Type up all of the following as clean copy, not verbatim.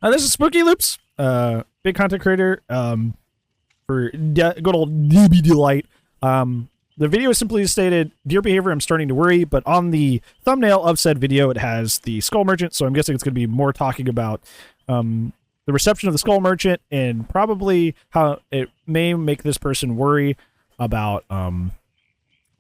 This is Spooky Loops, big content creator for good old DB Delight. The video is simply stated, "Dear behavior, I'm starting to worry," but on the thumbnail of said video, it has the Skull Merchant, so I'm guessing it's going to be more talking about the reception of the Skull Merchant and probably how it may make this person worry about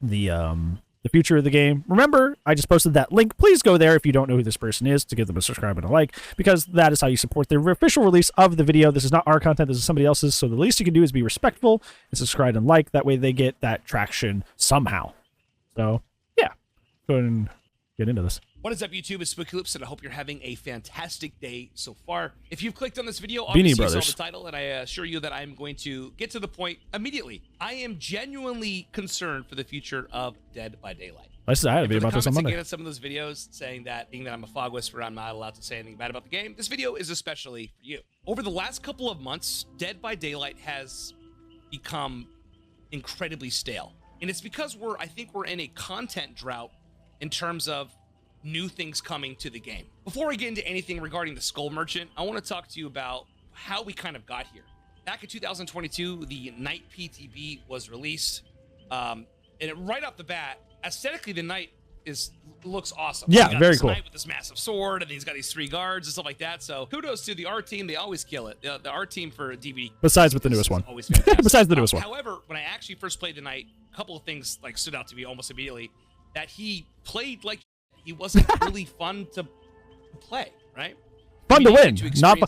the future of the game. Remember, I just posted that link. Please go there if you don't know who this person is to give them a subscribe and a like, because that is how you support the official release of the video. This is not our content. This is somebody else's. So the least you can do is be respectful and subscribe and like. That way they get that traction somehow. So yeah, go ahead and get into this. What is up, YouTube? It's SpookyLoopz, and I hope you're having a fantastic day so far. If you've clicked on this video, obviously you saw the title, and I assure you that I'm going to get to the point immediately. I am genuinely concerned for the future of Dead by Daylight. I had a video about this on Monday. Again, some of those videos saying that, being that I'm a fog whisperer, I'm not allowed to say anything bad about the game. This video is especially for you. Over the last couple of months, Dead by Daylight has become incredibly stale, and it's because I think we're in a content drought in terms of new things coming to the game. Before we get into anything regarding the Skull Merchant, I want to talk to you about how we kind of got here. Back in 2022, the Knight PTB was released, and right off the bat, aesthetically, the Knight looks awesome. Yeah, very cool. Knight with this massive sword, and he's got these 3 guards and stuff like that. So kudos to the art team; they always kill it. The art team for DVD. Besides with the newest one. Always fantastic. Besides the newest one. However, when I actually first played the Knight, a couple of things like stood out to me almost immediately. That he played like he wasn't really fun to play, right? Fun to win, not fun.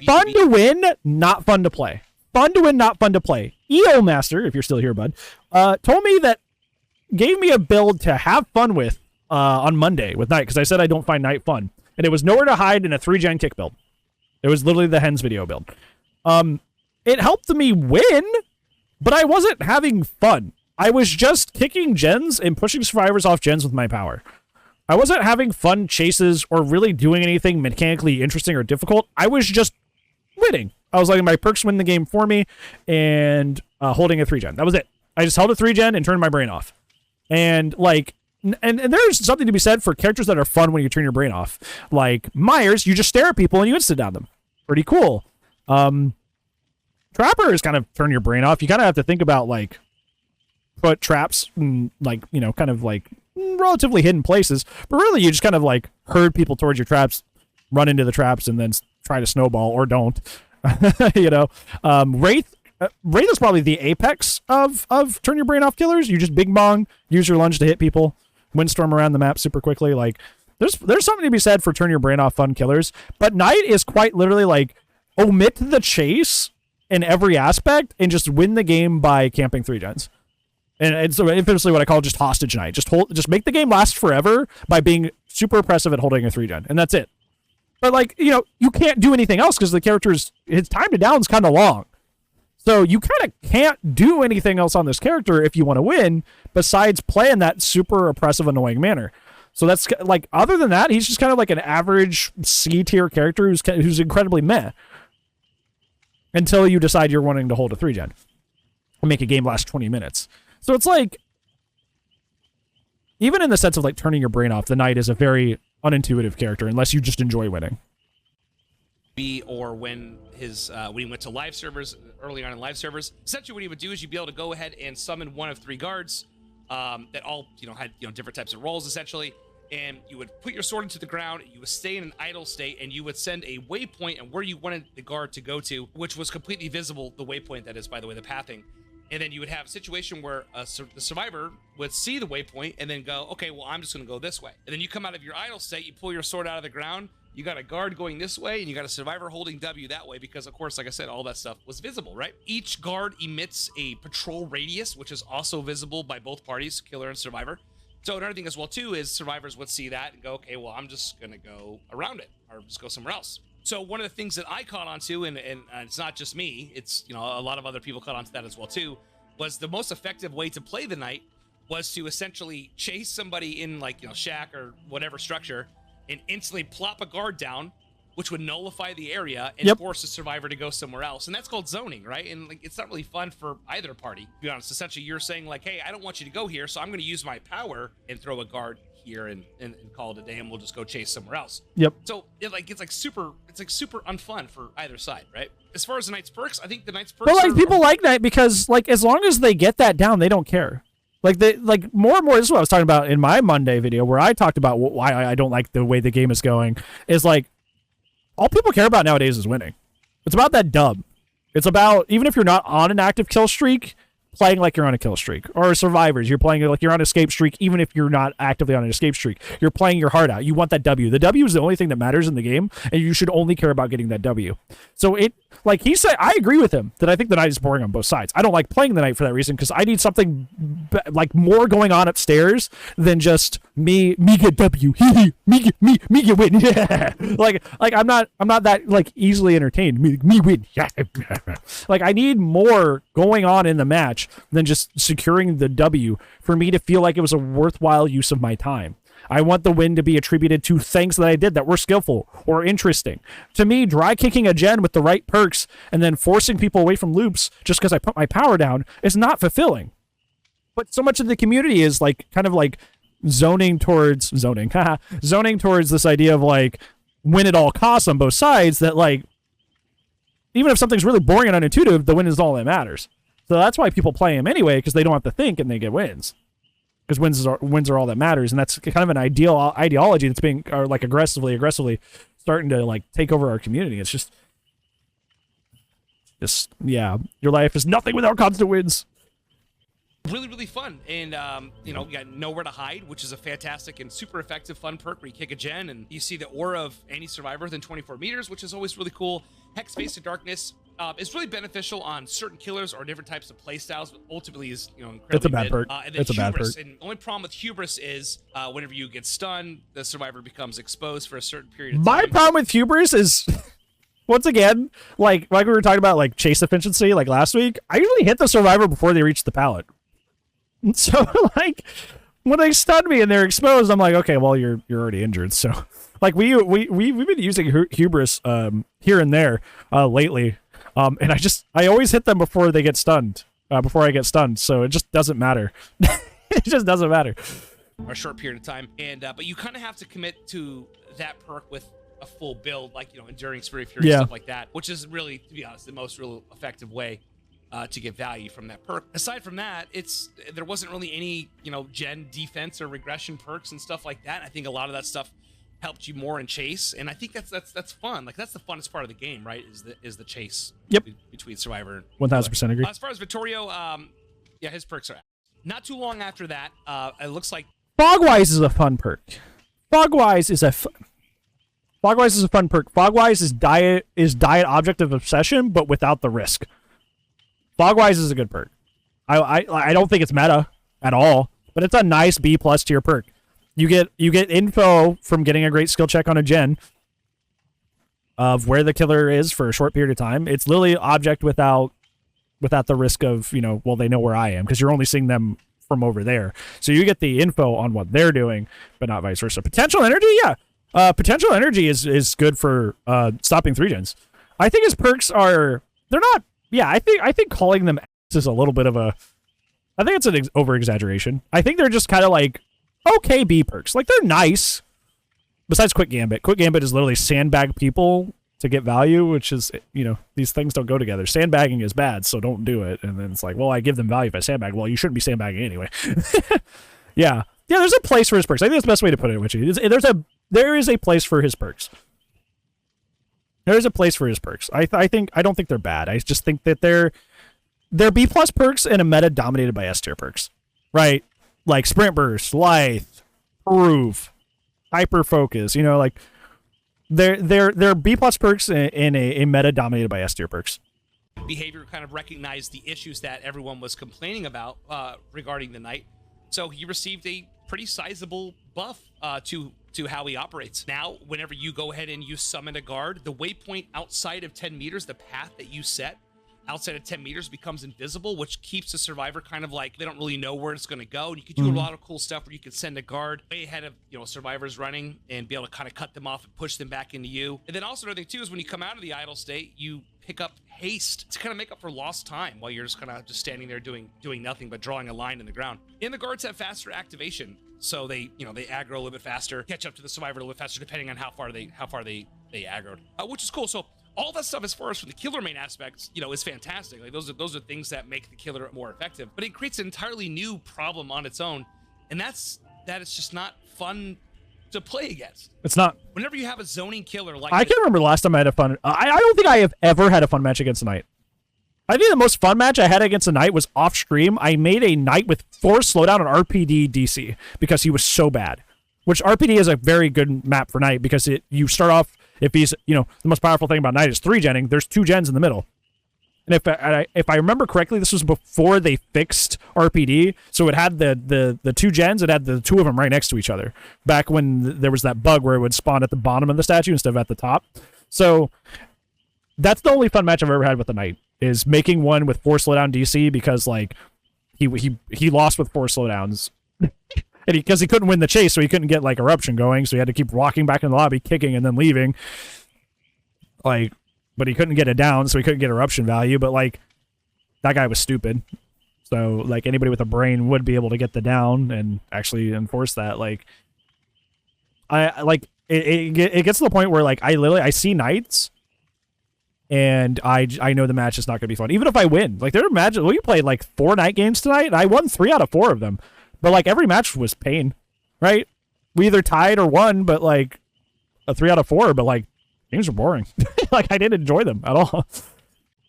Fun to win, not fun to play. Fun to win, not fun to play. EO Master, if you're still here, bud, told me that, gave me a build to have fun with on Monday with Knight, because I said I don't find Knight fun, and it was nowhere to hide in a 3-gen kick build. It was literally the Hens video build. It helped me win, but I wasn't having fun. I was just kicking gens and pushing survivors off gens with my power. I wasn't having fun chases or really doing anything mechanically interesting or difficult. I was just winning. I was letting my perks win the game for me and holding a 3-gen. That was it. I just held a 3-gen and turned my brain off. And like, and there's something to be said for characters that are fun when you turn your brain off. Like Myers, you just stare at people and you insta down them. Pretty cool. Trapper is kind of turn your brain off. You kind of have to think about like, put traps in, like, you know, kind of like relatively hidden places, but really you just kind of like herd people towards your traps, run into the traps, and then try to snowball or don't. You know, Wraith is probably the apex of turn your brain off killers. You just big bong, use your lunge to hit people, windstorm around the map super quickly. Like there's something to be said for turn your brain off fun killers, but Knight is quite literally like omit the chase in every aspect and just win the game by camping 3-gens. And it's infamously what I call just hostage Knight. Just make the game last forever by being super oppressive at holding a 3-gen, and that's it. But like, you know, you can't do anything else because the character's his time to down is kind of long. So you kind of can't do anything else on this character if you want to win besides play in that super oppressive, annoying manner. So that's like, other than that, he's just kind of like an average C tier character who's incredibly meh. Until you decide you're wanting to hold a 3-gen and make a game last 20 minutes. So it's like, even in the sense of like turning your brain off, the Knight is a very unintuitive character unless you just enjoy winning. Or when when he went to live servers, early on in live servers, essentially what he would do is you'd be able to go ahead and summon one of 3 guards that all had different types of roles essentially, and you would put your sword into the ground, you would stay in an idle state, and you would send a waypoint and where you wanted the guard to go to, which was completely visible. The waypoint, that is, by the way, the pathing. And then you would have a situation where the survivor would see the waypoint and then go, okay, well, I'm just going to go this way. And then you come out of your idle state, you pull your sword out of the ground, you got a guard going this way, and you got a survivor holding W that way because, of course, like I said, all that stuff was visible, right? Each guard emits a patrol radius, which is also visible by both parties, killer and survivor. So another thing as well, too, is survivors would see that and go, okay, well, I'm just going to go around it or just go somewhere else. So one of the things that I caught on to, and it's not just me, it's, a lot of other people caught on to that as well too, was the most effective way to play the Knight was to essentially chase somebody in like, shack or whatever structure and instantly plop a guard down which would nullify the area and Yep. force the survivor to go somewhere else. And that's called zoning, right? And like, it's not really fun for either party, to be honest. Essentially, you're saying like, hey, I don't want you to go here, so I'm going to use my power and throw a guard here and call it a day, and we'll just go chase somewhere else. Yep. So it's like super unfun for either side, right? As far as the Knight's perks, I think the Knight's perks. But like people like Knight because like as long as they get that down, they don't care. Like they like more and more. This is what I was talking about in my Monday video where I talked about why I don't like the way the game is going. Is like all people care about nowadays is winning. It's about that dub. It's about even if you're not on an active kill streak, playing like you're on a kill streak, or survivors, you're playing like you're on an escape streak, even if you're not actively on an escape streak. You're playing your heart out. You want that W. The W is the only thing that matters in the game, and you should only care about getting that W. So it, like he said, I agree with him that I think the Knight is boring on both sides. I don't like playing the Knight for that reason because I need something like more going on upstairs than just me get W, me get win. Yeah. Like I'm not that like easily entertained. Me win. Yeah. Like I need more going on in the match than just securing the W for me to feel like it was a worthwhile use of my time. I want the win to be attributed to things that I did that were skillful or interesting. To me, dry kicking a gen with the right perks and then forcing people away from loops just because I put my power down is not fulfilling. But so much of the community is like kind of like zoning towards this idea of like win at all costs on both sides that like even if something's really boring and unintuitive, the win is all that matters. So that's why people play him anyway, because they don't have to think and they get wins. Because wins are all that matters, and that's kind of an ideology that's being like aggressively starting to like take over our community. It's just yeah, your life is nothing without constant wins. Really fun, and you know, you got Nowhere to Hide, which is a fantastic and super effective fun perk where you kick a gen and you see the aura of any survivor within 24 meters, which is always really cool. Hex Face of Darkness is really beneficial on certain killers or different types of playstyles, but ultimately is, you know, incredibly It's a bad perk. And then It's a bad Hubris, perk. and the only problem with Hubris is whenever you get stunned, the survivor becomes exposed for a certain period of time. My problem with Hubris is, once again, like we were talking about like chase efficiency like last week, I usually hit the survivor before they reach the pallet. So like when they stun me and they're exposed, I'm like, okay, well you're already injured. So like we've been using Hubris here and there lately, and I always hit them before they get stunned, before I get stunned. So it just doesn't matter. It just doesn't matter. A short period of time, and but you kind of have to commit to that perk with a full build, like, you know, Enduring Spirit Fury, stuff like that, which is really, to be honest, the most real effective way to get value from that perk. Aside from that, there wasn't really any, you know, gen defense or regression perks and stuff like that. I think a lot of that stuff helped you more in chase, and I think that's fun. Like that's the funnest part of the game, right? Is the chase. Yep. Between survivor. 1000% agree. As far as Vittorio, yeah, his perks are not too long after that. It looks like Fogwise is a fun perk. Fogwise is a fun perk. Fogwise is diet object of obsession, but without the risk. Fogwise is a good perk. I don't think it's meta at all, but it's a nice B+ tier perk. You get info from getting a great skill check on a gen of where the killer is for a short period of time. It's literally object without the risk of, you know, well, they know where I am because you're only seeing them from over there. So you get the info on what they're doing, but not vice versa. Potential energy, yeah. Potential energy is good for stopping 3 gens. I think his perks they're not. Yeah, I think calling them is a little bit of a. I think it's an over exaggeration. I think they're just kind of like okay B perks. Like they're nice. Besides Quick Gambit. Quick Gambit is literally sandbag people to get value, which is, you know, these things don't go together. Sandbagging is bad, so don't do it. And then it's like, well, I give them value if I sandbag. Well, you shouldn't be sandbagging anyway. Yeah, there's a place for his perks. I think that's the best way to put it, Witchy. There is a place for his perks. There is a place for his perks. I don't think they're bad. I just think that they're B+ perks in a meta dominated by S tier perks, right? Like Sprint Burst, Lithe, Proof, Hyper Focus. You know, like they're B+ perks in a meta dominated by S tier perks. Behavior kind of recognized the issues that everyone was complaining about regarding the Knight, so he received a pretty sizable buff to how he operates. Now, whenever you go ahead and you summon a guard, the waypoint outside of 10 meters, the path that you set, outside of 10 meters becomes invisible, which keeps the survivor kind of like they don't really know where it's going to go. And you can do a lot of cool stuff where you can send a guard way ahead of, you know, survivors running and be able to kind of cut them off and push them back into you. And then also another thing too is when you come out of the idle state, you pick up haste to kind of make up for lost time while you're just kind of just standing there doing nothing but drawing a line in the ground. And the guards have faster activation, so they, you know, they aggro a little bit faster, catch up to the survivor a little bit faster depending on how far they aggroed, which is cool. So all that stuff as far as from the killer main aspects, you know, is fantastic. Like those are things that make the killer more effective, but it creates an entirely new problem on its own, and that's that it's just not fun to play against. It's not. Whenever you have a zoning killer like I can't remember the last time I had a fun. I don't think I have ever had a fun match against a knight. I think the most fun match I had against a knight was off stream. I made a knight with 4 slowdown on RPD DC because he was so bad. Which RPD is a very good map for knight because you start off, if he's, you know, the most powerful thing about knight is 3-genning. There's 2 gens in the middle. And if I remember correctly, this was before they fixed RPD, so it had the 2 gens. It had the 2 of them right next to each other. Back when there was that bug where it would spawn at the bottom of the statue instead of at the top. So that's the only fun match I've ever had with the knight, is making one with 4 slowdown DC because like he lost with 4 slowdowns. And because he couldn't win the chase, so he couldn't get like eruption going, so he had to keep walking back in the lobby, kicking, and then leaving. Like, but he couldn't get it down, so he couldn't get eruption value. But like, that guy was stupid. So like, anybody with a brain would be able to get the down and actually enforce that. Like, I like it gets to the point where like I see knights, and I know the match is not going to be fun, even if I win. Like, there are matches we played like 4 knight games tonight, and I won 3 out of 4 of them. But, like, every match was pain, right? We either tied or won, but, like, a 3 out of 4, but, like, games were boring. Like, I didn't enjoy them at all.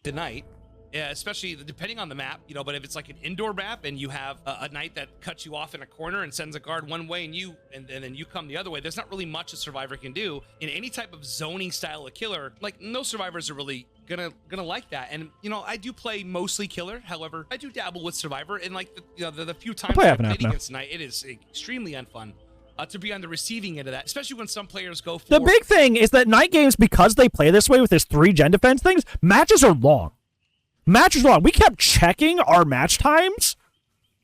Tonight, yeah, especially depending on the map, you know, but if it's like an indoor map and you have a knight that cuts you off in a corner and sends a guard one way and then you come the other way, there's not really much a survivor can do. In any type of zoning style of killer, like, no survivors are really gonna like that. And, you know, I do play mostly killer, however I do dabble with survivor, and like the few times I've played against knight, it is extremely unfun to be on the receiving end of that, especially when some players go for... The big thing is that night games, because they play this way with this 3 gen defense things, matches are long. We kept checking our match times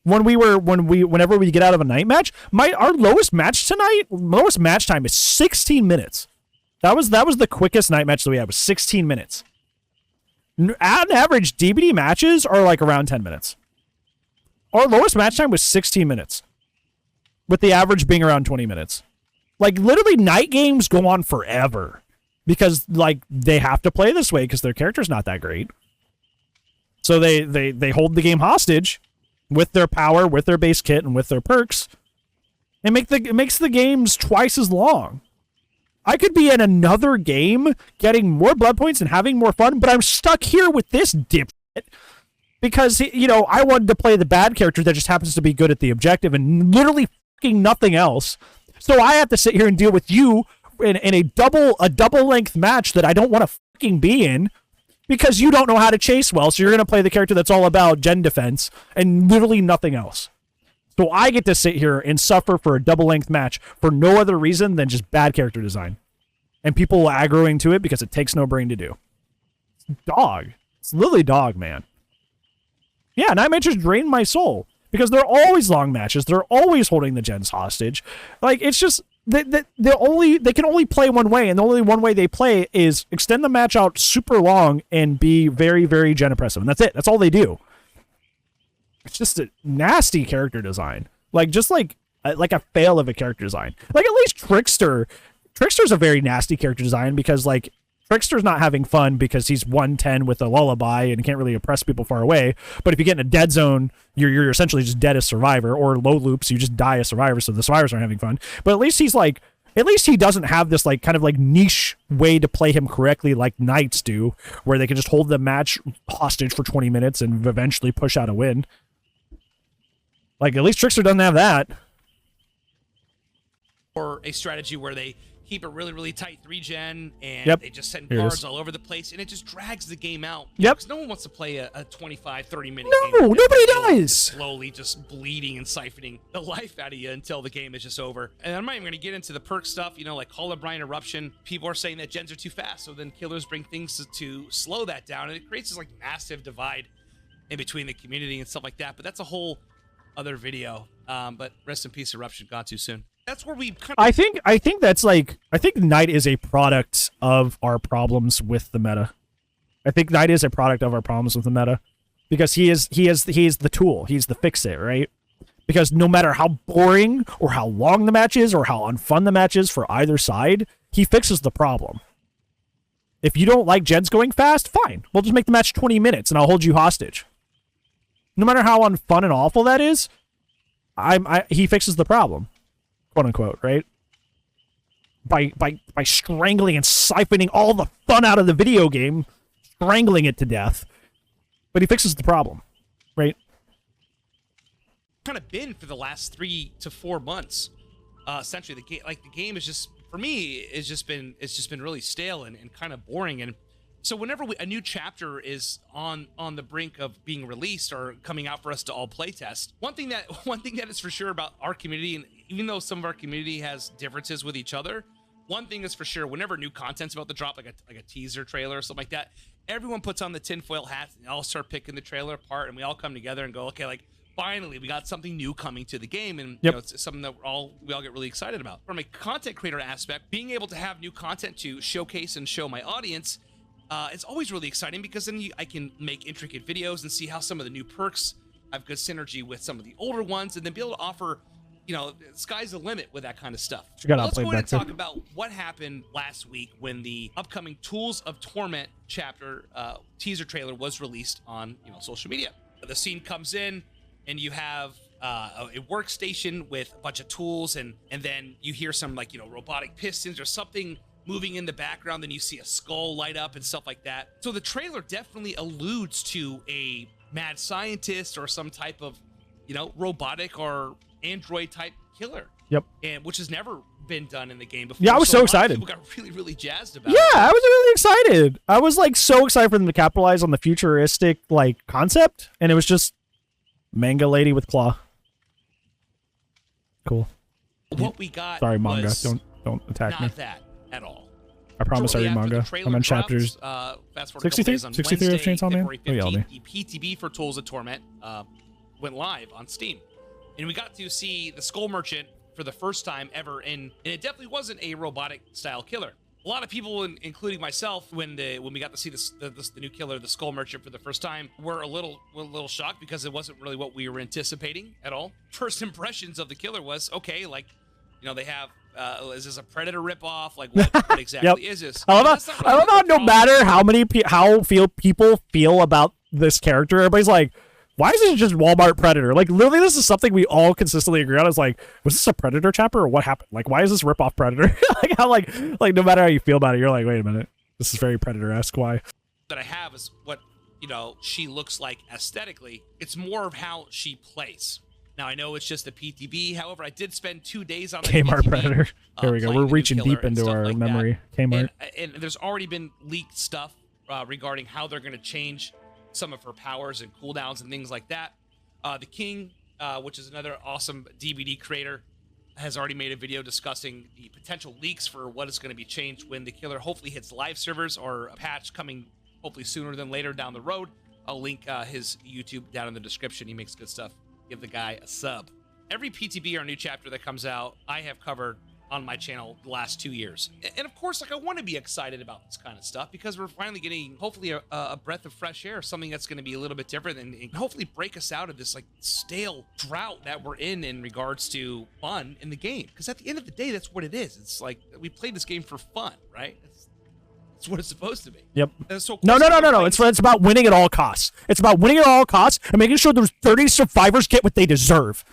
whenever we get out of a night match. Our lowest match time is 16 minutes. That was the quickest night match that we had, was 16 minutes. At average, DBD matches are like around 10 minutes. Our lowest match time was 16 minutes, with the average being around 20 minutes. Like, literally, night games go on forever because, like, they have to play this way because their character's not that great. So they hold the game hostage with their power, with their base kit, and with their perks, and it makes the games twice as long. I could be in another game getting more blood points and having more fun, but I'm stuck here with this dipshit because, you know, I wanted to play the bad character that just happens to be good at the objective and literally fucking nothing else. So I have to sit here and deal with you in a double length match that I don't want to fucking be in, because you don't know how to chase well, so you're going to play the character that's all about gen defense and literally nothing else. So I get to sit here and suffer for a double-length match for no other reason than just bad character design. And people aggroing to it because it takes no brain to do. It's dog. It's literally dog, man. Yeah, night matches drain my soul because they're always long matches. They're always holding the gens hostage. Like, it's just... They can only play one way, and the only one way they play is extend the match out super long and be very, very gen oppressive, and that's it. That's all they do. It's just a nasty character design, like a fail of a character design. Like, at least Trickster's a very nasty character design because, like, Trickster's not having fun because he's 110 with a lullaby and can't really oppress people far away. But if you get in a dead zone, you're essentially just dead as survivor, or low loops, you just die as survivor, so the survivors aren't having fun. But at least he doesn't have this like kind of like niche way to play him correctly like knights do, where they can just hold the match hostage for 20 minutes and eventually push out a win. Like, at least Trickster doesn't have that. Or a strategy where he keep it really, really tight 3-gen, and Yep. they just send Here it cards is. all over the place, and it just drags the game out. Yep. Because no one wants to play a 25, 30-minute No, game. nobody Just does. slowly just bleeding and siphoning the life out of you until the game is just over. And I'm not even going to get into the perk stuff, you know, like Call of Brian Eruption. People are saying that gens are too fast, so then killers bring things to slow that down, and it creates this like massive divide in between the community and stuff like that. But that's a whole other video. But rest in peace, Eruption. Gone too soon. That's where we kind of... I think that's like, I think Knight is a product of our problems with the meta. I think Knight is a product of our problems with the meta, because he is the tool. He's the fix-it, right? Because no matter how boring or how long the match is or how unfun the match is for either side, he fixes the problem. If you don't like gens going fast, fine. We'll just make the match 20 minutes and I'll hold you hostage. No matter how unfun and awful that is, he fixes the problem, quote unquote, right? By strangling and siphoning all the fun out of the video game, strangling it to death. But he fixes the problem, right? Kind of been for the last 3 to 4 months. Essentially, the game is just, for me, it's just been really stale and kind of boring. And so whenever a new chapter is on the brink of being released or coming out for us to all playtest, one thing that is for sure about our community, and even though some of our community has differences with each other, one thing is for sure, whenever new content's about to drop, like a teaser trailer or something like that, everyone puts on the tinfoil hats and all start picking the trailer apart, and we all come together and go, okay, like, finally, we got something new coming to the game, and you know, it's something that we all get really excited about. From a content creator aspect, being able to have new content to showcase and show my audience, it's always really exciting, because then I can make intricate videos and see how some of the new perks have good synergy with some of the older ones, and then be able to offer, you know, sky's the limit with that kind of stuff. Let's go ahead and talk about what happened last week when the upcoming Tools of Torment chapter teaser trailer was released on, you know, social media. The scene comes in, and you have a workstation with a bunch of tools, and then you hear some, like, you know, robotic pistons or something moving in the background, then you see a skull light up and stuff like that. So the trailer definitely alludes to a mad scientist or some type of, you know, robotic or android type killer. Yep. And which has never been done in the game before. Yeah, I was so excited. People got really, really jazzed about it. Yeah, I was really excited. I was like so excited for them to capitalize on the futuristic like concept, and it was just manga lady with claw. Cool. What we got. Sorry, manga. Don't attack me. Not that at all. I promise I read manga. I'm on chapters 63 of Chainsaw Man. February 15th, the PTB for Tools of Torment went live on Steam, and we got to see the Skull Merchant for the first time ever, and it definitely wasn't a robotic style killer. A lot of people, including myself, when we got to see the new killer, the Skull Merchant, for the first time, were a little shocked, because it wasn't really what we were anticipating at all. First impressions of the killer was, okay, like, you know, they have, is this a Predator ripoff? Like, what exactly is this? I love how no matter how people feel about this character, everybody's like, why is this just Walmart Predator? Like, literally, this is something we all consistently agree on. It's like, was this a Predator chapter, or what happened? Like, why is this ripoff Predator? like, how like no matter how you feel about it, you're like, wait a minute, this is very Predator-esque. Why? That I have is what, you know, she looks like aesthetically. It's more of how she plays. Now, I know it's just a PTB. However, I did spend 2 days on the Kmart PTB, Predator. There we go. We're reaching deep into our like memory. Kmart. And there's already been leaked stuff regarding how they're going to change some of her powers and cooldowns and things like that. The King, which is another awesome DVD creator, has already made a video discussing the potential leaks for what is going to be changed when the killer hopefully hits live servers, or a patch coming hopefully sooner than later down the road. I'll link his YouTube down in the description. He makes good stuff. Give the guy a sub. Every PTB or new chapter that comes out, I have covered on my channel the last 2 years. And of course, like, I want to be excited about this kind of stuff, because we're finally getting, hopefully, a breath of fresh air, something that's going to be a little bit different, and hopefully break us out of this, like, stale drought that we're in regards to fun in the game. Because at the end of the day, that's what it is. It's like, we played this game for fun, right? It's what it's supposed to be. Yep. So no. It's about winning at all costs. It's about winning at all costs and making sure those 30 survivors get what they deserve.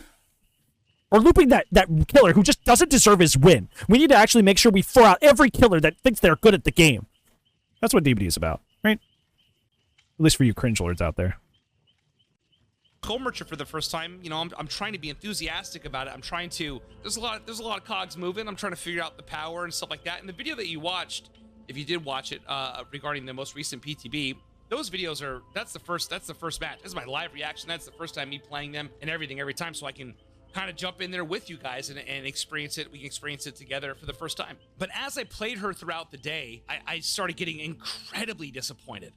Or looping that killer who just doesn't deserve his win. We need to actually make sure we throw out every killer that thinks they're good at the game. That's what DBD is about, right? At least for you cringe lords out there. Skull Merchant for the first time, you know, I'm trying to be enthusiastic about it. I'm trying to, there's a lot of cogs moving. I'm trying to figure out the power and stuff like that. And the video that you watched, if you did watch it, regarding the most recent PTB, those videos are, that's the first match. This is my live reaction. That's the first time me playing them and everything every time, so I can kind of jump in there with you guys and experience it. We can experience it together for the first time. But as I played her throughout the day, I started getting incredibly disappointed.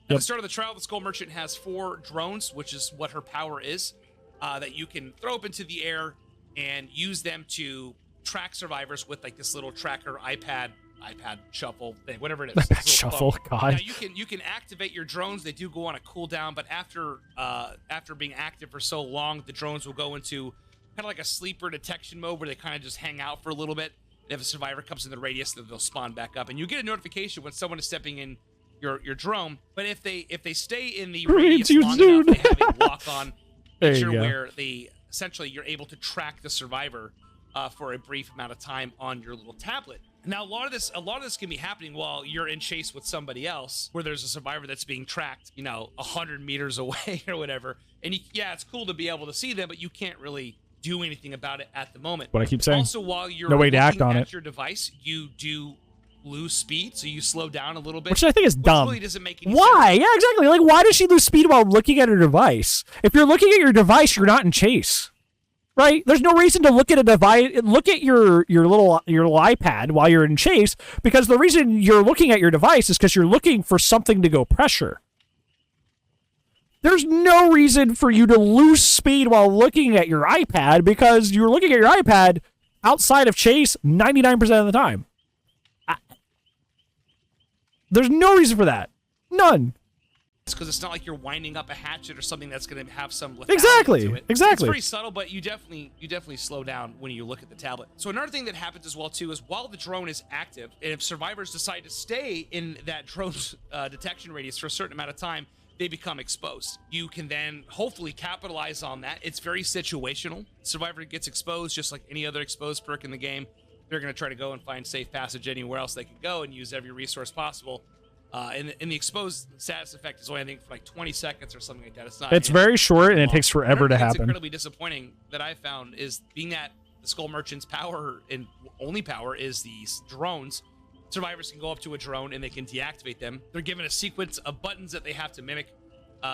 At the start of the trial, the Skull Merchant has 4 drones, which is what her power is, that you can throw up into the air and use them to track survivors with like this little tracker iPad shuffle thing, whatever it is. Shuffle, God. Now you can activate your drones. They do go on a cooldown, but after being active for so long, the drones will go into kind of like a sleeper detection mode where they kind of just hang out for a little bit. And if a survivor comes in the radius, they'll spawn back up, and you get a notification when someone is stepping in your drone. But if they stay in the radius long enough, they have a lock-on feature where essentially you're able to track the survivor for a brief amount of time on your little tablet. Now, a lot of this can be happening while you're in chase with somebody else, where there's a survivor that's being tracked, you know, 100 meters away or whatever. And yeah, it's cool to be able to see them, but you can't really do anything about it at the moment. What I keep saying. Also, while you're no way to act on at it. your device, you do lose speed, so you slow down a little bit, which I think is dumb. Really doesn't make any why? sense. Yeah, exactly. Like, why does she lose speed while looking at her device? If you're looking at your device, you're not in chase, right? There's no reason to look at a device, look at your little iPad while you're in chase, because the reason you're looking at your device is because you're looking for something to go pressure. There's no reason for you to lose speed while looking at your iPad, because you're looking at your iPad outside of chase 99% of the time. There's no reason for that. None. It's because it's not like you're winding up a hatchet or something that's going to have some lethality to it. Exactly. It's very subtle, but you definitely slow down when you look at the tablet. So another thing that happens as well too is while the drone is active, and if survivors decide to stay in that drone's detection radius for a certain amount of time, they become exposed. You can then hopefully capitalize on that. It's very situational. Survivor gets exposed just like any other exposed perk in the game. They're going to try to go and find safe passage anywhere else they can go and use every resource possible. And the exposed status effect is only, I think, for like 20 seconds or something like that. It's not. It's very short, and it takes forever to happen. It's incredibly disappointing that I found is being that the Skull Merchant's power and only power is these drones. Survivors can go up to a drone and they can deactivate them. They're given a sequence of buttons that they have to mimic,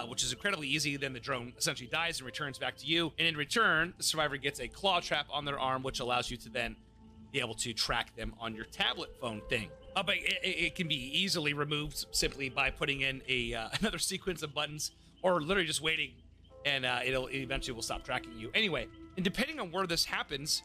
which is incredibly easy. Then the drone essentially dies and returns back to you. And in return, the survivor gets a claw trap on their arm, which allows you to then be able to track them on your tablet phone thing. But it can be easily removed simply by putting in another sequence of buttons, or literally just waiting, and it eventually will stop tracking you. Anyway, and depending on where this happens,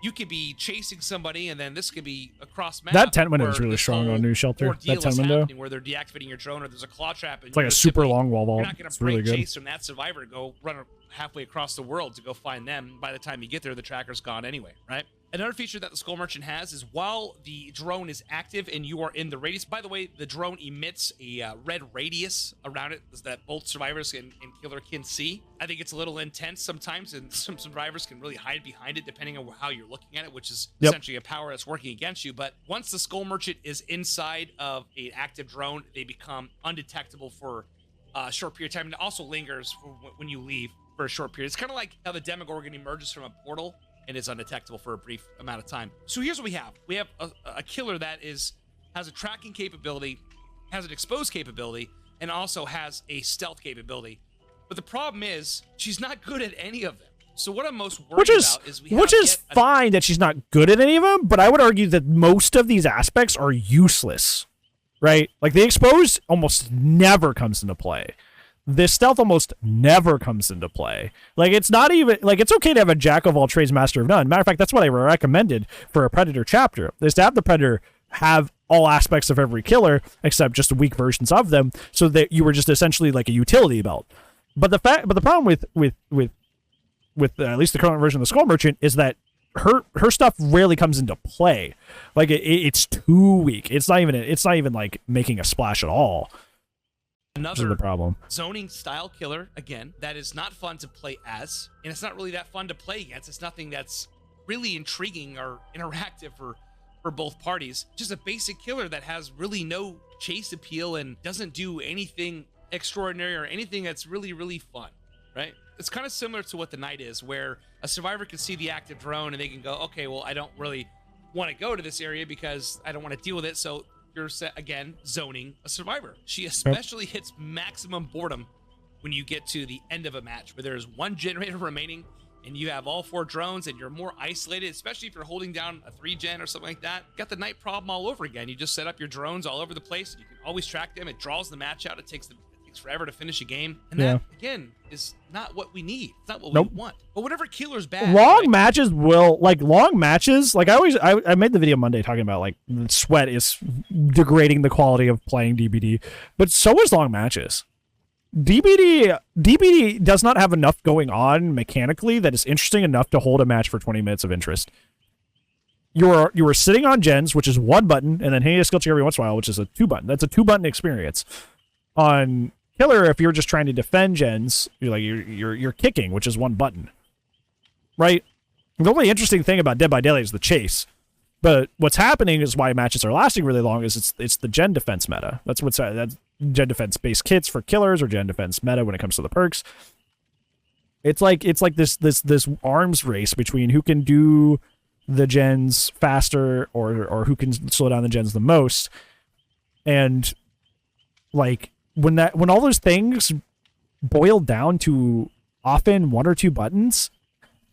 you could be chasing somebody, and then this could be across map. That tent window is really strong on New Shelter. That tent window, where they're deactivating your drone, or there's a claw trap. And it's like a super long wall vault. You're not going to really chase from that survivor to go run halfway across the world to go find them. By the time you get there, the tracker's gone anyway, right? Another feature that the Skull Merchant has is while the drone is active and you are in the radius. By the way, the drone emits a red radius around it that both survivors and killer can see. I think it's a little intense sometimes, and some survivors can really hide behind it depending on how you're looking at it, which is essentially a power that's working against you. But once the Skull Merchant is inside of an active drone, they become undetectable for a short period of time, and it also lingers when you leave for a short period. It's kind of like how the Demogorgon emerges from a portal and is undetectable for a brief amount of time. So here's what we have. We have a killer that has a tracking capability, has an exposed capability, and also has a stealth capability. But the problem is, she's not good at any of them. So what I'm most worried about is which is fine that she's not good at any of them, but I would argue that most of these aspects are useless, right? Like the exposed almost never comes into play. This stealth almost never comes into play. Like, it's not even, like, it's okay to have a jack of all trades, master of none. Matter of fact, that's what I recommended for a Predator chapter, is to have the Predator have all aspects of every killer, except just weak versions of them, so that you were just essentially like a utility belt. But the problem with at least the current version of the Skull Merchant is that her stuff rarely comes into play. Like, it's too weak. It's not even like making a splash at all. Another the problem. Zoning style killer, again, that is not fun to play as, and it's not really that fun to play against. It's nothing that's really intriguing or interactive for both parties. Just a basic killer that has really no chase appeal and doesn't do anything extraordinary or anything that's really, really fun, right? It's kind of similar to what the Knight is, where a survivor can see the active drone and they can go, okay, well, I don't really want to go to this area because I don't want to deal with it. So you're, again, zoning a survivor. She especially hits maximum boredom when you get to the end of a match where there's one generator remaining and you have all 4 drones and you're more isolated, especially if you're holding down a 3-gen or something like that. Got the Knight problem all over again. You just set up your drones all over the place. You can always track them. It draws the match out. It takes forever to finish a game. And that, again, is not what we need. It's not what we want. But whenever killer's bad. Long matches will, like, I made the video Monday talking about, like, sweat is degrading the quality of playing DBD. But so is long matches. DBD does not have enough going on mechanically that is interesting enough to hold a match for 20 minutes of interest. You are sitting on gens, which is 1 button, and then hitting a skill check every once in a while, which is a 2-button. That's a 2-button experience. On killer, if you're just trying to defend gens, you're kicking, which is 1 button. Right? The only interesting thing about Dead by Daylight is the chase. But what's happening is why matches are lasting really long is it's the gen defense meta. That's gen defense based kits for killers or gen defense meta when it comes to the perks. It's like this arms race between who can do the gens faster or who can slow down the gens the most. And like when all those things boil down to often 1 or 2 buttons,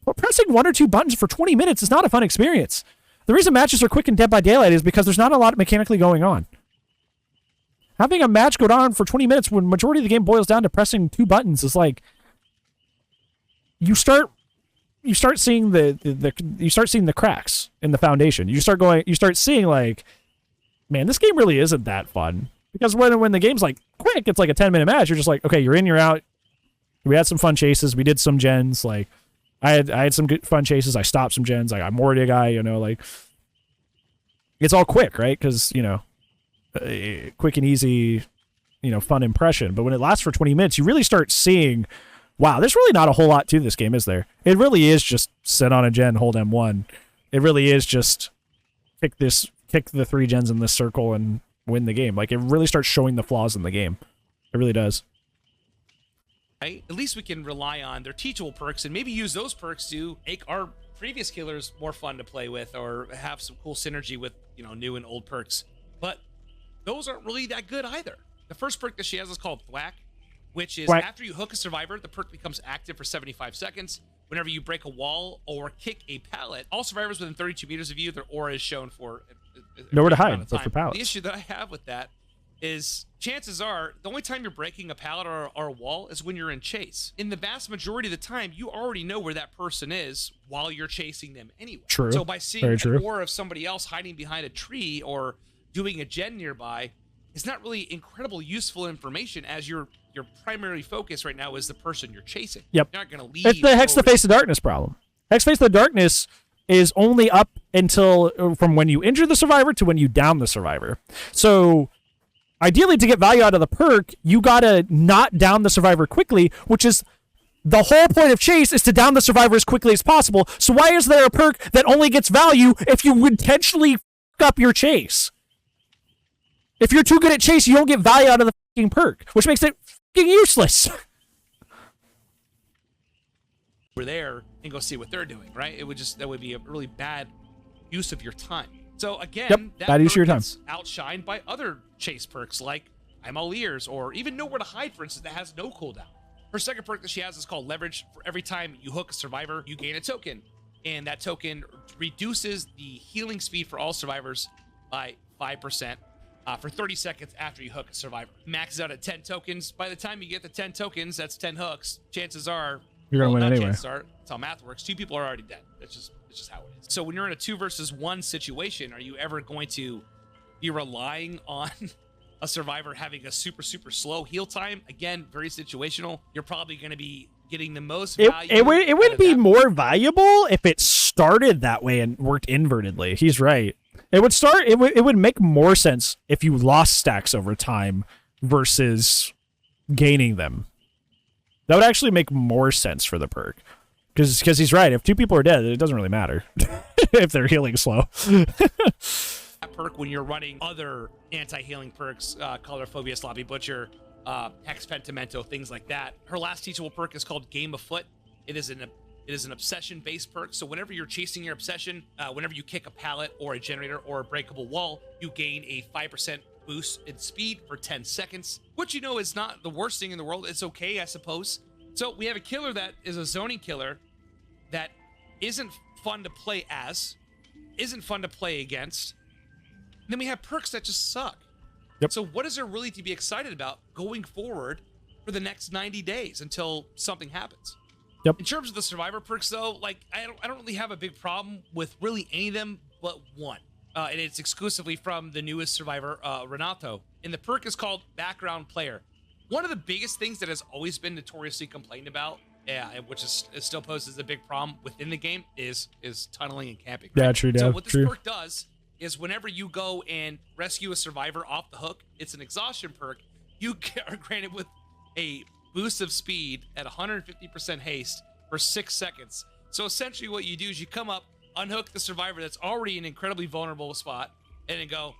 but pressing 1 or 2 buttons for 20 minutes is not a fun experience. The reason matches are quick in Dead by Daylight is because there's not a lot mechanically going on. Having a match go on for 20 minutes when majority of the game boils down to pressing 2 buttons is like you start seeing the cracks in the foundation. You start seeing like, man, this game really isn't that fun. Because when the game's like quick, it's like a 10-minute match. You're just like, okay, you're in, you're out. We had some fun chases. We did some gens. Like I had some good fun chases. I stopped some gens. I moored a guy, like it's all quick, right? Because, quick and easy, fun impression. But when it lasts for 20 minutes, you really start seeing, wow, there's really not a whole lot to this game, is there? It really is just sit on a gen, hold M1. It really is just kick the 3 gens in this circle and win the game. Like, it really starts showing the flaws in the game. It really does. Right? At least we can rely on their teachable perks and maybe use those perks to make our previous killers more fun to play with or have some cool synergy with, new and old perks. But those aren't really that good either. The first perk that she has is called Thwack, which is after you hook a survivor, the perk becomes active for 75 seconds. Whenever you break a wall or kick a pallet, all survivors within 32 meters of you, their aura is shown for nowhere to hide but for pallets. The issue that I have with that is chances are the only time you're breaking a pallet or a wall is when you're in chase. In the vast majority of the time, you already know where that person is while you're chasing them anyway. True. So by seeing an aura of somebody else hiding behind a tree or doing a gen nearby, it's not really incredible useful information as your primary focus right now is the person you're chasing. Yep. You're not going to leave. It's the Hex the Face of Darkness problem. Hex Face of Darkness is only up until from when you injure the survivor to when you down the survivor. So ideally, to get value out of the perk, you gotta not down the survivor quickly, which is the whole point of chase is to down the survivor as quickly as possible. So why is there a perk that only gets value if you intentionally fuck up your chase? If you're too good at chase, you don't get value out of the fucking perk, which makes it fucking useless. We're there and go see what they're doing, right? That would be a really bad use of your time. So again, that bad use of your time. Gets outshined by other chase perks like I'm all ears or even Nowhere to Hide, for instance, that has no cooldown. Her second perk that she has is called Leverage. For every time you hook a survivor, you gain a token, and that token reduces the healing speed for all survivors by 5% for 30 seconds after you hook a survivor. Maxes out at 10 tokens. By the time you get the 10 tokens, that's 10 hooks. Chances are you're gonna win anyway. That's how math works. 2 people are already dead. It's just how it is. So when you're in a 2 versus 1 situation, are you ever going to be relying on a survivor having a super slow heal time? Again, very situational. You're probably going to be getting the most value. It would be more valuable if it started that way and worked invertedly. He's right. It would make more sense if you lost stacks over time versus gaining them. That would actually make more sense for the perk. Because he's right. If 2 people are dead, it doesn't really matter if they're healing slow. That perk when you're running other anti-healing perks, Color Phobia, Sloppy Butcher, Hex Pentimento, things like that. Her last teachable perk is called Game Afoot. It is an obsession-based perk, so whenever you're chasing your obsession, whenever you kick a pallet or a generator or a breakable wall, you gain a 5% boost in speed for 10 seconds, which, you know, is not the worst thing in the world. It's okay, I suppose. So we have a killer that is a zoning killer that isn't fun to play as, isn't fun to play against. And then we have perks that just suck. Yep. So what is there really to be excited about going forward for the next 90 days until something happens? Yep. In terms of the survivor perks, though, like I don't really have a big problem with really any of them but one. And it's exclusively from the newest survivor, Renato. And the perk is called Background Player. One of the biggest things that has always been notoriously complained about, which is still poses a big problem within the game, is tunneling and camping. Right? Yeah, true. So what this perk does is whenever you go and rescue a survivor off the hook, it's an exhaustion perk. You are granted with a boost of speed at 150% haste for 6 seconds. So essentially what you do is you come up, unhook the survivor that's already in an incredibly vulnerable spot, and then go,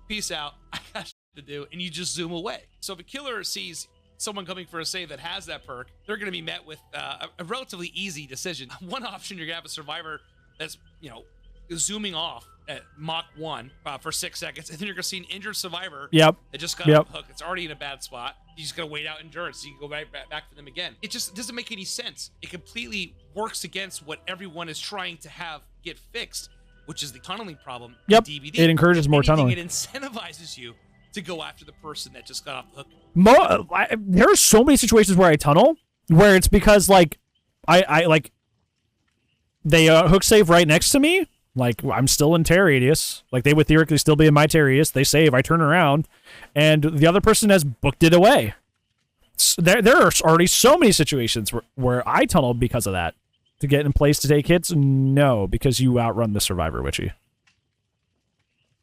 peace out, I got shit to do, and you just zoom away. So if a killer sees someone coming for a save that has that perk, they're going to be met with a relatively easy decision. One option, you're going to have a survivor that's, you know, zooming off at Mach 1 for 6 seconds, and then you're going to see an injured survivor that just got off the hook. It's already in a bad spot. You just got to wait out endurance so you can go back for them again. It just doesn't make any sense. It completely works against what everyone is trying to have get fixed, which is the tunneling problem in DVD. It encourages more tunneling. It incentivizes you to go after the person that just got off the hook. There are so many situations where I tunnel where it's because, like, I like, they hook save right next to me. Like, I'm still in tear radius. Like, they would theoretically still be in my tear radius. They save. I turn around, and the other person has booked it away. There are already so many situations where I tunnel because of that. To get in place to take hits? No, because you outrun the survivor, Witchy.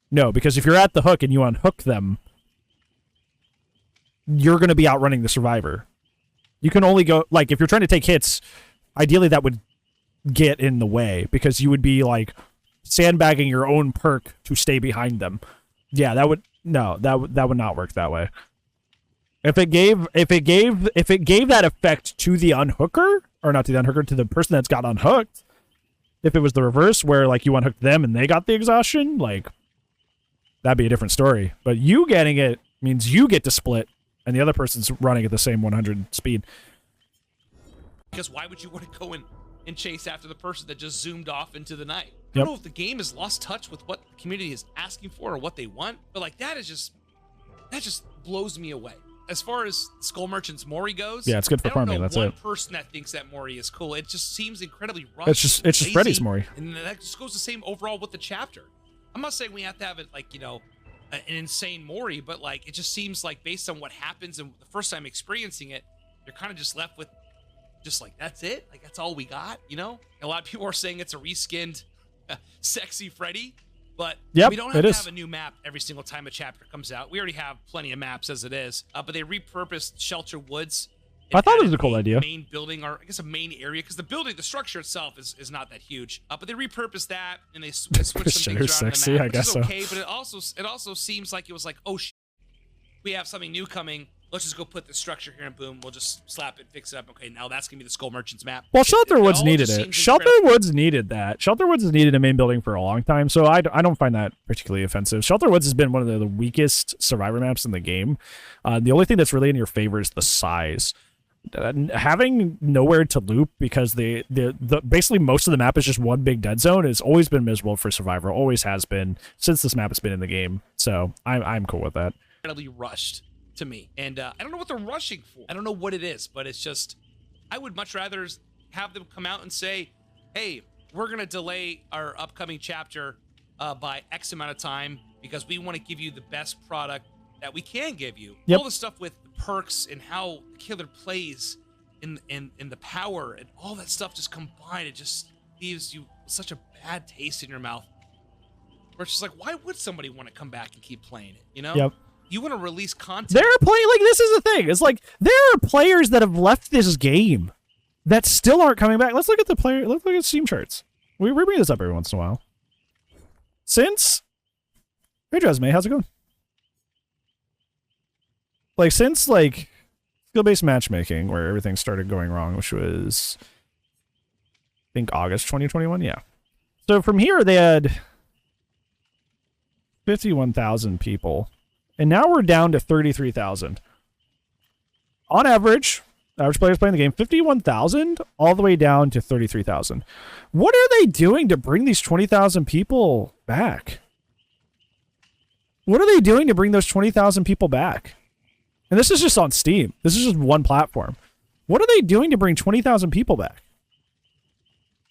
No, because if you're at the hook and you unhook them, you're going to be outrunning the survivor. You can only go... Like, if you're trying to take hits, ideally that would get in the way, because you would be, like, sandbagging your own perk to stay behind them. Yeah, that would not work that way. If it gave that effect to the unhooker, or not to the unhooker, to the person that's got unhooked, if it was the reverse where, like, you unhooked them and they got the exhaustion, like, that'd be a different story. But you getting it means you get to split and the other person's running at the same 100 speed. Because why would you want to go and chase after the person that just zoomed off into the night? I don't know if the game has lost touch with what the community is asking for or what they want, but, like, that just blows me away. As far as Skull Merchant's Mori goes, yeah, it's good for farming. That's one it. Person that thinks that Mori is cool. It just seems incredibly rushed. It's just Freddy's Mori, and that just goes the same overall with the chapter. I'm not saying we have to have it, like, you know, an insane Mori, but, like, it just seems like based on what happens and the first time experiencing it, you're kind of just left with just like, that's it, like, that's all we got, you know. A lot of people are saying it's a reskinned sexy Freddy. But we don't have to have a new map every single time a chapter comes out. We already have plenty of maps as it is. But they repurposed Shelter Woods. I thought it was a cool idea. Main building, or I guess a main area, because the structure itself is not that huge. But they repurposed that and they switched some things around sexy, the map, I guess which is okay. But it also seems like it was like, oh shit, we have something new coming. Let's just go put the structure here and boom, we'll just slap it, fix it up. Okay, now that's gonna be the Skull Merchant's map. Well, Shelter Woods needed it. Shelter Woods needed that. Shelter Woods has needed a main building for a long time, so I don't find that particularly offensive. Shelter Woods has been one of the weakest survivor maps in the game. The only thing that's really in your favor is the size. Having nowhere to loop because the basically most of the map is just one big dead zone has always been miserable for survivor. Always has been since this map has been in the game. So I'm cool with that. Incredibly rushed to me, and I don't know what they're rushing for. I don't know what it is, but it's just, I would much rather have them come out and say, hey, we're gonna delay our upcoming chapter by X amount of time because we want to give you the best product that we can give you. All the stuff with the perks and how the killer plays in the power and all that stuff just combined, it just leaves you such a bad taste in your mouth. Where it's just like, why would somebody want to come back and keep playing it, you know? You want to release content. There are like, this is the thing. It's like there are players that have left this game that still aren't coming back. Let's look at let's look at Steam charts. We bring this up every once in a while. Hey Jasmine, how's it going? like since like skill-based matchmaking, where everything started going wrong, which was I think August 2021. Yeah. So from here they had 51,000 people, and now we're down to 33,000. On average players playing the game, 51,000 all the way down to 33,000. What are they doing to bring these 20,000 people back? What are they doing to bring those 20,000 people back? And this is just on Steam. This is just one platform. What are they doing to bring 20,000 people back?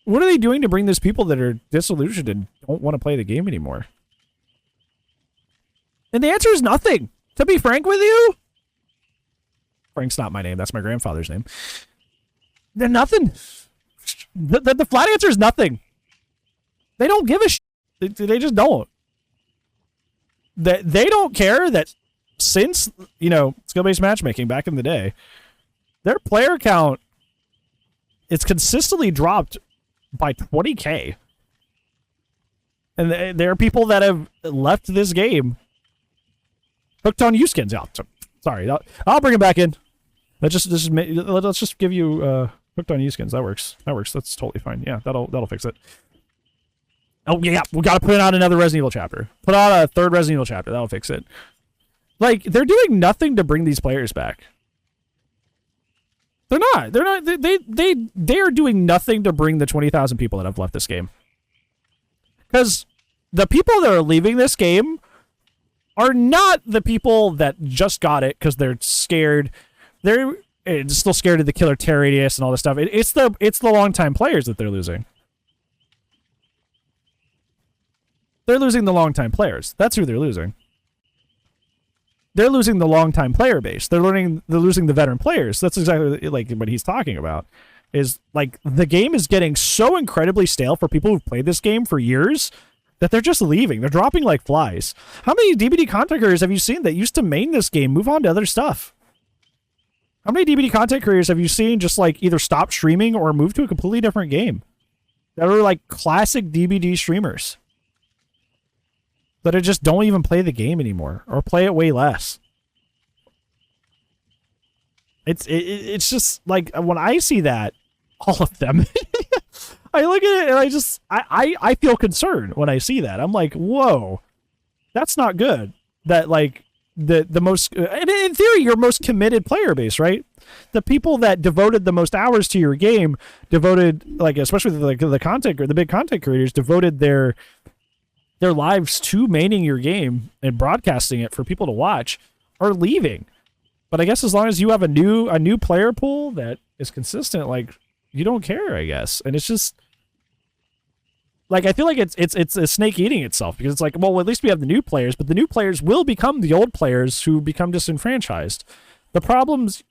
What are they doing to bring those people that are disillusioned and don't want to play the game anymore? And the answer is nothing. To be frank with you, Frank's not my name. That's my grandfather's name. They're nothing. The flat answer is nothing. They don't give a shit. They just don't. They don't care that since, you know, skill-based matchmaking back in the day, their player count, it's consistently dropped by 20K. And there are people that have left this game hooked on U-skins out. Sorry, I'll bring him back in. Let's just give you hooked on U-skins. That works. That's totally fine. Yeah, that'll fix it. Oh yeah, we gotta put out another Resident Evil chapter. Put out a third Resident Evil chapter. That'll fix it. Like, they're doing nothing to bring these players back. They're not. They are doing nothing to bring the 20,000 people that have left this game. Because the people that are leaving this game are not the people that just got it because they're scared. They're still scared of the killer tear radius and all this stuff. It's the longtime players that they're losing. They're losing the longtime players. That's who they're losing. They're losing the longtime player base. They're losing the veteran players. That's exactly like what he's talking about. Is like the game is getting so incredibly stale for people who've played this game for years that they're just leaving. They're dropping like flies. How many DBD content creators have you seen that used to main this game move on to other stuff? How many DBD content creators have you seen just like either stop streaming or move to a completely different game? That are like classic DBD streamers that just don't even play the game anymore or play it way less. It's just like when I see that, all of them, I look at it and I feel concerned when I see that. I'm like, whoa, that's not good. That like the most, and in theory, your most committed player base, right? The people that devoted the most hours to your game, like especially the content or the big content creators, devoted their lives to maining your game and broadcasting it for people to watch, are leaving. But I guess as long as you have a new player pool that is consistent, like, you don't care, I guess. And it's just like, I feel like it's a snake eating itself, because it's like, well, at least we have the new players, but the new players will become the old players who become disenfranchised. The problems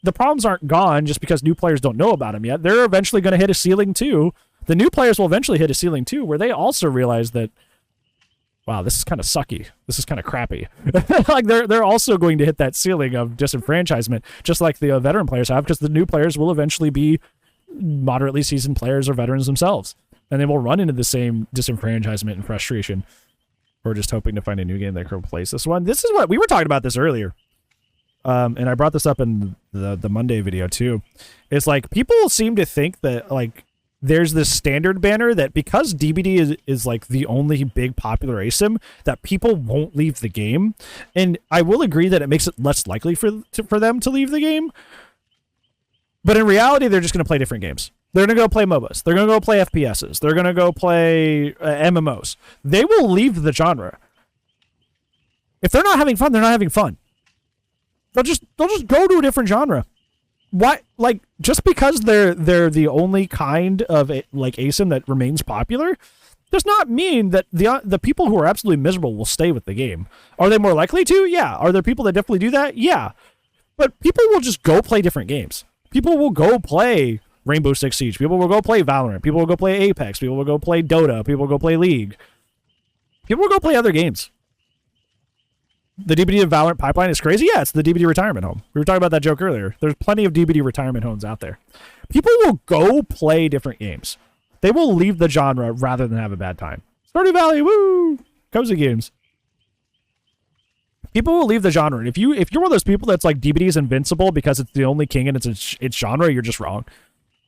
aren't gone just because new players don't know about them yet. They're eventually going to hit a ceiling too. The new players will eventually hit a ceiling too, where they also realize that, wow, this is kind of sucky. This is kind of crappy. Like they're also going to hit that ceiling of disenfranchisement, just like the veteran players have, because the new players will eventually be moderately seasoned players or veterans themselves, and they will run into the same disenfranchisement and frustration. We're just hoping to find a new game that can replace this one. This is what we were talking about this earlier, and I brought this up in the Monday video too. It's like people seem to think that like there's this standard banner that because DBD is like the only big popular ASIM, that people won't leave the game. And I will agree that it makes it less likely for them to leave the game. But in reality, they're just going to play different games. They're going to go play MOBAs. They're going to go play FPSs. They're going to go play MMOs. They will leave the genre. If they're not having fun, they're not having fun. They'll just go to a different genre. Why? Like, just because they're the only kind of like ASIM that remains popular does not mean that the people who are absolutely miserable will stay with the game. Are they more likely to? Yeah. Are there people that definitely do that? Yeah. But people will just go play different games. People will go play Rainbow Six Siege. People will go play Valorant. People will go play Apex. People will go play Dota. People will go play League. People will go play other games. The DBD of Valorant pipeline is crazy. Yeah, it's the DBD retirement home. We were talking about that joke earlier. There's plenty of DBD retirement homes out there. People will go play different games. They will leave the genre rather than have a bad time. Stardew Valley, woo! Cozy games. People will leave the genre. And if you're one of those people that's like DBD is invincible because it's the only king in its genre, you're just wrong.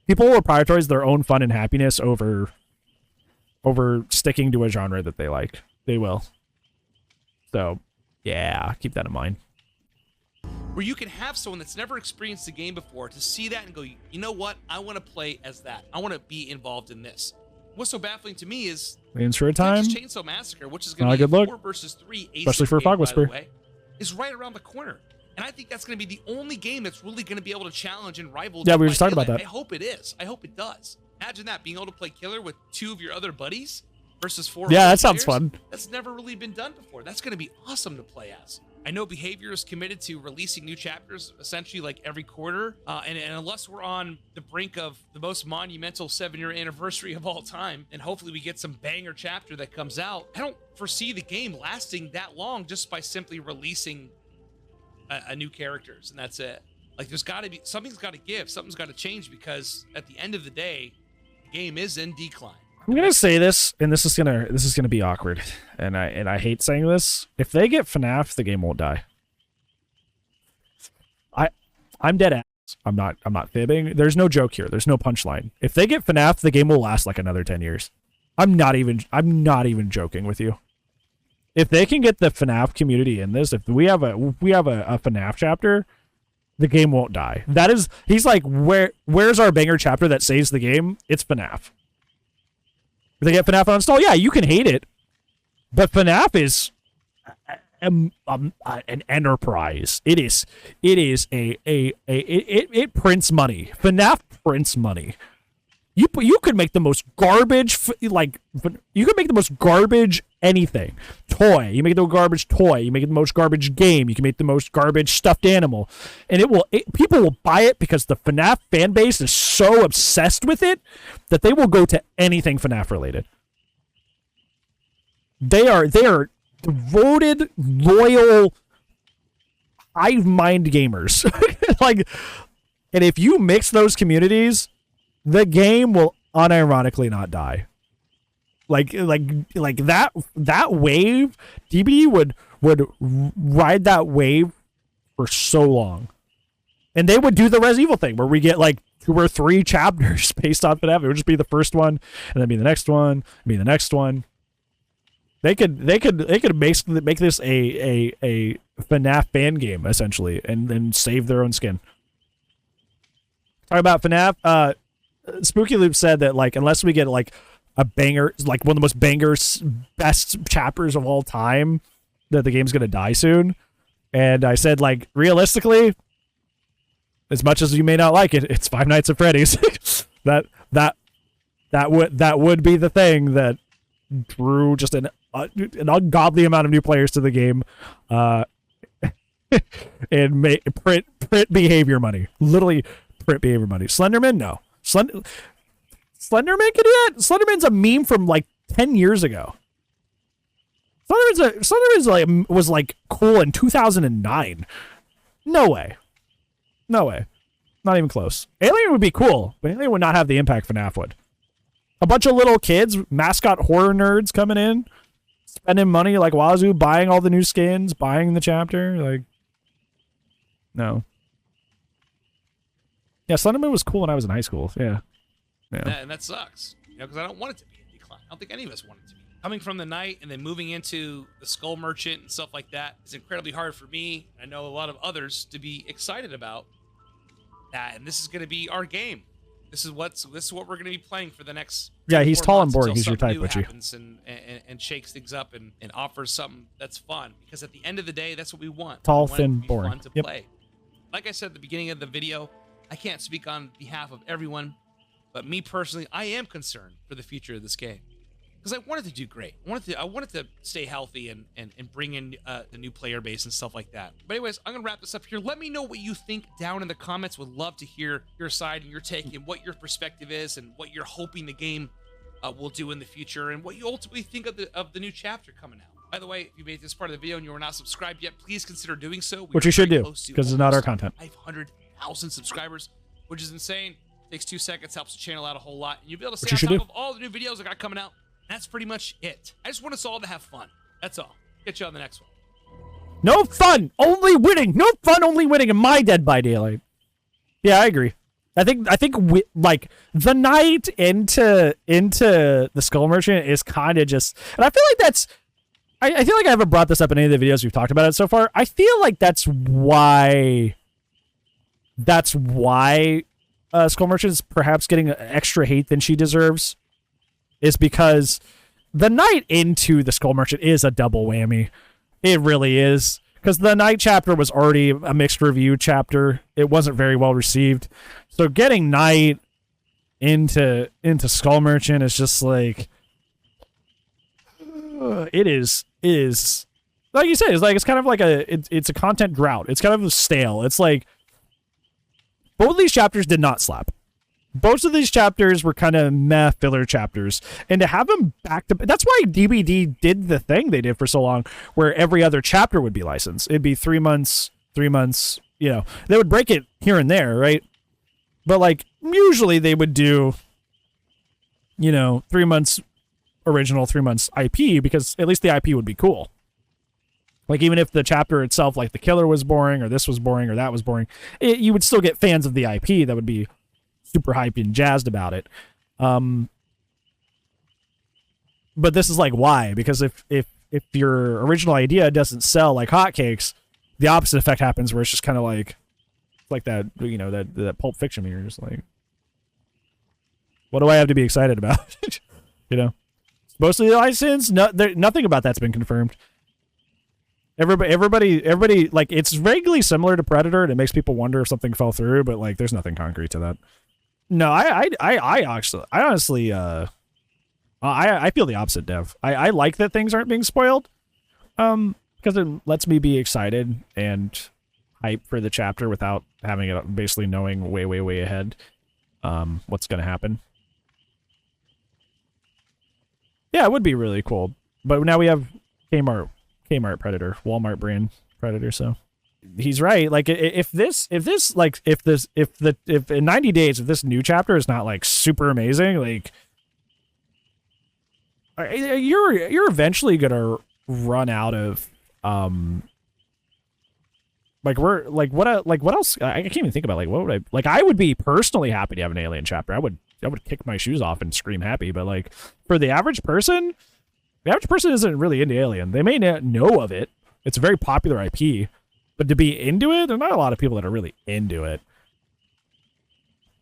People will prioritize their own fun and happiness over sticking to a genre that they like. They will. So, yeah, keep that in mind. Where you can have someone that's never experienced the game before to see that and go, you know what? I want to play as that. I want to be involved in this. What's so baffling to me is Intro time. Texas Chainsaw Massacre, which is going to be a 4 versus 3 ace especially for Fog Whisper, is right around the corner. And I think that's going to be the only game that's really going to be able to challenge and rival. Yeah, we were just talking about that. I hope it is. I hope it does. Imagine that, being able to play Killer with 2 of your other buddies versus 4. Yeah, that sounds fun. That's never really been done before. That's going to be awesome to play as. I know BHVR is committed to releasing new chapters essentially like every quarter. And unless we're on the brink of the most monumental 7-year anniversary of all time, and hopefully we get some banger chapter that comes out, I don't foresee the game lasting that long just by simply releasing a new characters. And that's it. Like, there's got to be, something's got to give, something's got to change, because at the end of the day, the game is in decline. I'm gonna say this, and this is gonna be awkward, and I hate saying this. If they get FNAF, the game won't die. I'm dead ass. I'm not fibbing. There's no joke here. There's no punchline. If they get FNAF, the game will last like another 10 years. I'm not even joking with you. If they can get the FNAF community in this, if we have a FNAF chapter, the game won't die. That is, he's like, where's our banger chapter that saves the game? It's FNAF. If they get FNAF on install, yeah, you can hate it, but FNAF is an enterprise. It prints money. FNAF prints money. You could make the most garbage, you could make the most garbage anything. Toy. You make the garbage toy. You make the most garbage game. You can make the most garbage stuffed animal. And people will buy it because the FNAF fan base is so obsessed with it that they will go to anything FNAF related. They are devoted, loyal, hive mind gamers. And if you mix those communities, the game will unironically not die. Like that wave, DBD would ride that wave for so long. And they would do the Res Evil thing where we get like 2 or 3 chapters based on FNAF. It would just be the first one, and then be the next one, and be the next one. They could basically make this a FNAF fan game essentially, and then save their own skin. Talk about FNAF. SpookyLoop said that, like, unless we get like a banger, like one of the most bangers, best chapters of all time, that the game's gonna die soon. And I said, like, realistically, as much as you may not like it, it's Five Nights at Freddy's. that would be the thing that drew just an ungodly amount of new players to the game, and print behavior money. Literally print behavior money. Slenderman, no. Slenderman can do that? Slenderman's a meme from like 10 years ago. Slenderman's was like cool in 2009. No way. Not even close. Alien would be cool, but Alien would not have the impact FNAF would. A bunch of little kids, mascot horror nerds coming in, spending money like wazoo, buying all the new skins, buying the chapter. Like, no. Yeah, Slenderman was cool when I was in high school. Yeah. And that sucks, because I don't want it to be in decline. I don't think any of us want it to be. Coming from the night and then moving into the Skull Merchant and stuff like that is incredibly hard for me. I know a lot of others to be excited about that, and this is going to be our game. This is what we're going to be playing for the next. Yeah, he's tall and boring. He's your type, which happens and shakes things up and offers something that's fun. Because at the end of the day, that's what we want. Tall, thin, boring. Fun to play. Like I said at the beginning of the video, I can't speak on behalf of everyone, but me personally, I am concerned for the future of this game, because I wanted to do great. I wanted to stay healthy and bring in the new player base and stuff like that. But anyways, I'm gonna wrap this up here. Let me know what you think down in the comments. Would love to hear your side and your take and what your perspective is and what you're hoping the game will do in the future and what you ultimately think of the new chapter coming out. By the way, if you made this part of the video and you are not subscribed yet, please consider doing so. Which you should do, because it's not our content. 500,000 subscribers, which is insane. Takes 2 seconds, helps the channel out a whole lot, and you'll be able to stay on top of all the new videos I got coming out. That's pretty much it. I just want us all to have fun. That's all. Catch you on the next one. No fun, only winning. No fun, only winning in my Dead by Daylight. Yeah, I agree. I think like the night into the Skull Merchant is kind of just, and I feel like that's. I feel like I haven't brought this up in any of the videos we've talked about it so far. I feel like that's why Skull Merchant is perhaps getting extra hate than she deserves, is because the night into the Skull Merchant is a double whammy. It really is. Because the night chapter was already a mixed review chapter. It wasn't very well received. So getting night into Skull Merchant is just like, it is like you said, it's kind of like it's a content drought. It's kind of stale. It's like both of these chapters did not slap. Both of these chapters were kind of meh filler chapters, and to have them back to, that's why DBD did the thing they did for so long, where every other chapter would be licensed. It'd be 3 months, you know, they would break it here and there, right? But like usually they would do, you know, 3 months original, 3 months IP, because at least the IP would be cool. Like even if the chapter itself, like the killer was boring, or this was boring, or that was boring, you would still get fans of the IP that would be super hyped and jazzed about it. But this is like, why? Because if your original idea doesn't sell like hotcakes, the opposite effect happens, where it's just kind of like that, you know, that Pulp Fiction, you're just like, what do I have to be excited about? You know, mostly licensed. Nothing about that's been confirmed. Everybody, like, it's vaguely similar to Predator, and it makes people wonder if something fell through, but like, there's nothing concrete to that. No, I honestly, I feel the opposite, Dev. I like that things aren't being spoiled, because it lets me be excited and hype for the chapter without having it basically knowing way ahead, what's gonna happen. Yeah, it would be really cool, but now we have Kmart Predator, Walmart brand Predator, so. He's right. Like if in 90 days, if this new chapter is not like super amazing, like you're eventually gonna run out of what else? I can't even think about, like, what would I would be personally happy to have an alien chapter. I would kick my shoes off and scream happy, but like for the average person isn't really into Alien. They may not know of it. It's a very popular IP. But to be into it, there are not a lot of people that are really into it.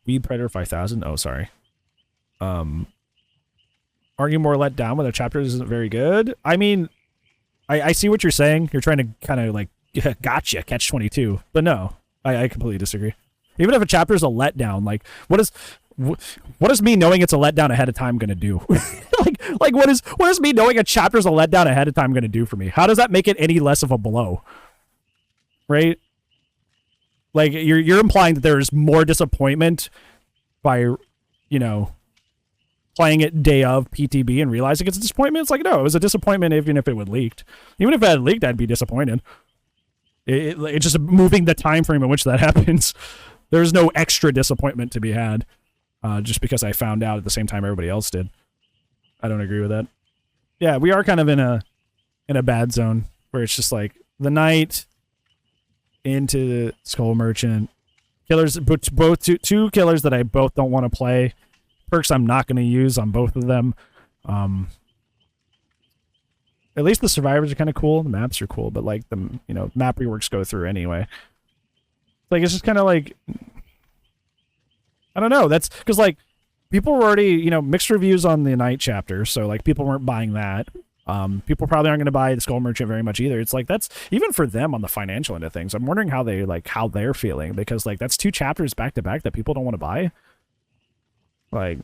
Weed Predator 5000? Oh, sorry. Aren't you more let down when the chapter isn't very good? I mean, I see what you're saying. You're trying to kind of like, gotcha, catch 22. But no, I completely disagree. Even if a chapter is a letdown, like, what is me knowing it's a letdown ahead of time going to do? like what is me knowing a chapter is a letdown ahead of time going to do for me? How does that make it any less of a blow? Right? Like, you're implying that there's more disappointment by, you know, playing it day of PTB and realizing it's a disappointment. It's like, no, it was a disappointment even if it would leaked. Even if it had leaked, I'd be disappointed. It's just moving the time frame in which that happens. There's no extra disappointment to be had, just because I found out at the same time everybody else did. I don't agree with that. Yeah, we are kind of in a bad zone where it's just like the night into the Skull Merchant, killers, both two killers that I both don't want to play, perks I'm not going to use on both of them. At least the survivors are kind of cool, the maps are cool, but like the, you know, map reworks go through anyway. Like, it's just kind of like, I don't know, that's because like people were already, you know, mixed reviews on the night chapter, so like people weren't buying that. People probably aren't going to buy the Skull Merchant very much either. It's like, that's even for them on the financial end of things. I'm wondering how they're feeling, because like that's 2 chapters back to back that people don't want to buy. Like,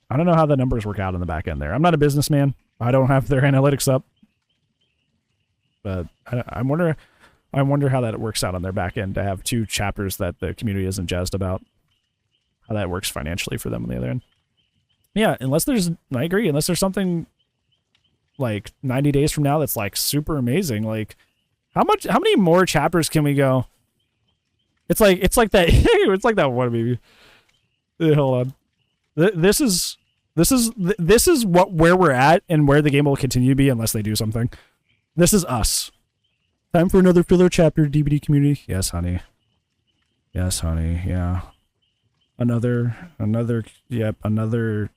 I don't know how the numbers work out on the back end there. I'm not a businessman. I don't have their analytics up, but I wonder how that works out on their back end to have 2 chapters that the community isn't jazzed about. How that works financially for them on the other end. Yeah, I agree, unless there's something like 90 days from now that's like super amazing. Like, how many more chapters can we go? It's like that it's like that one movie. Hold on. This is where we're at and where the game will continue to be unless they do something. This is us. Time for another filler chapter, DBD community. Yes, honey. Yes, honey. Yeah. Another, yep, another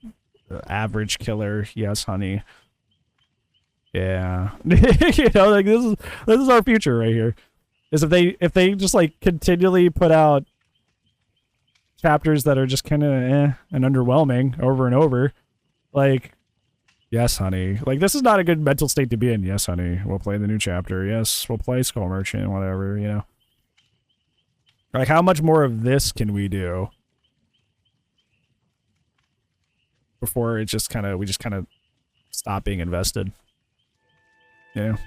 average killer. Yes, honey. Yeah. You know, like this is our future right here. Is if they just like continually put out chapters that are just kind of and underwhelming over and over, like, yes, honey. Like, this is not a good mental state to be in. Yes, honey. We'll play the new chapter. Yes, we'll play Skull Merchant, whatever, you know. Like, how much more of this can we do before it just kind of, we just kind of stop being invested? You know?